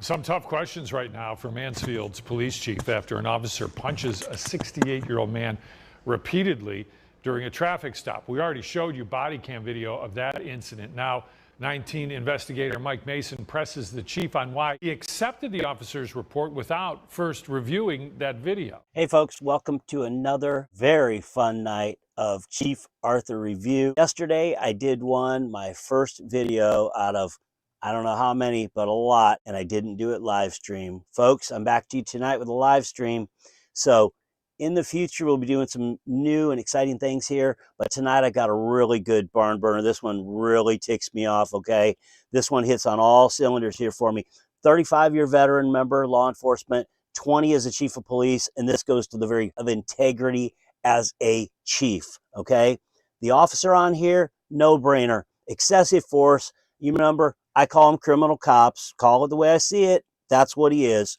Some tough questions right now for Mansfield's police chief after an officer punches a 68-year-old man repeatedly during a traffic stop. We already showed you body cam video of that incident. Now, 19 investigator Mike Mason presses the chief on why he accepted the officer's report without first reviewing that video. Hey folks, welcome to another very fun night of Chief Arthur Review. Yesterday I did my first video out of I don't know how many, but a lot, and I didn't do it live stream. Folks, I'm back to you tonight with a live stream. So in the future, we'll be doing some new and exciting things here, but tonight I got a really good barn burner. This one really ticks me off, okay? This one hits on all cylinders here for me. 35-year veteran member, law enforcement, 20 as a chief of police, and this goes to the very of integrity as a chief, okay? The officer on here, no-brainer, excessive force. You remember, I call them criminal cops. Call it the way I see it. That's what he is.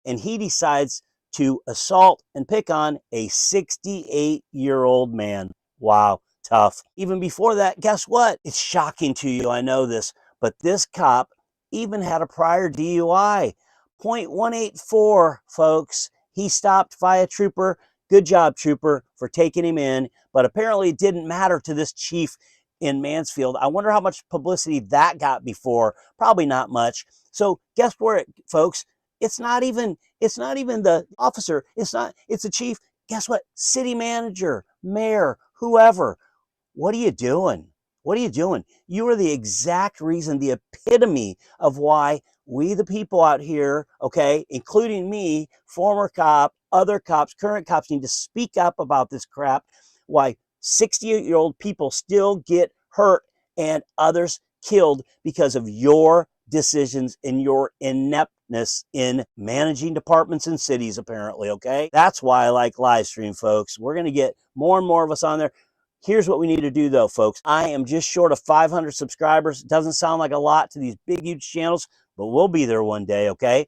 And he decides to assault and pick on a 68-year-old man. Wow, tough. Even before that, guess what? It's shocking to you, I know this, but this cop even had a prior DUI. .184, folks. He stopped by a trooper. Good job, trooper, for taking him in. But apparently it didn't matter to this chief in Mansfield. I wonder how much publicity that got before. Probably not much. So guess where, folks? It's not even the officer. It's the chief. Guess what? City manager, mayor, whoever. What are you doing? What are you doing? You are the exact reason, the epitome of why we, the people out here, okay, including me, former cop, other cops, current cops, need to speak up about this crap. Why 68-year-old people still get hurt and others killed because of your decisions and your ineptness in managing departments and cities, apparently, okay? That's why I like live stream, folks. We're going to get more and more of us on there. Here's what we need to do, though, folks. I am just short of 500 subscribers. It doesn't sound like a lot to these big, huge channels, but we'll be there one day, okay?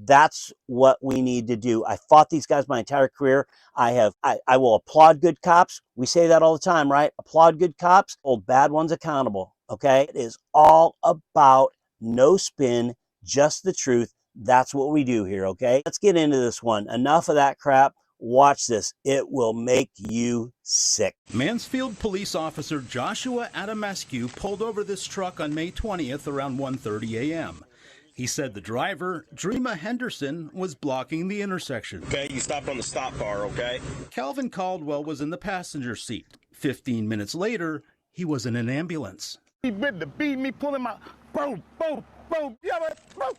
That's what we need to do. I fought these guys my entire career. I will applaud good cops. We say that all the time, right? Applaud good cops, hold bad ones accountable, okay? It is all about no spin, just the truth. That's what we do here, okay? Let's get into this one. Enough of that crap. Watch this. It will make you sick. Mansfield police officer Joshua Adamescu pulled over this truck on May 20th around 1:30 a.m. He said the driver, Dreama Henderson, was blocking the intersection. Okay, you stopped on the stop bar, okay? Calvin Caldwell was in the passenger seat. 15 minutes later, he was in an ambulance. He ready to beat me, pulling my... Bro,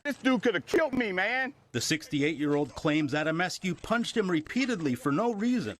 this dude could have killed me, man. The 68-year-old claims Adamescu punched him repeatedly for no reason.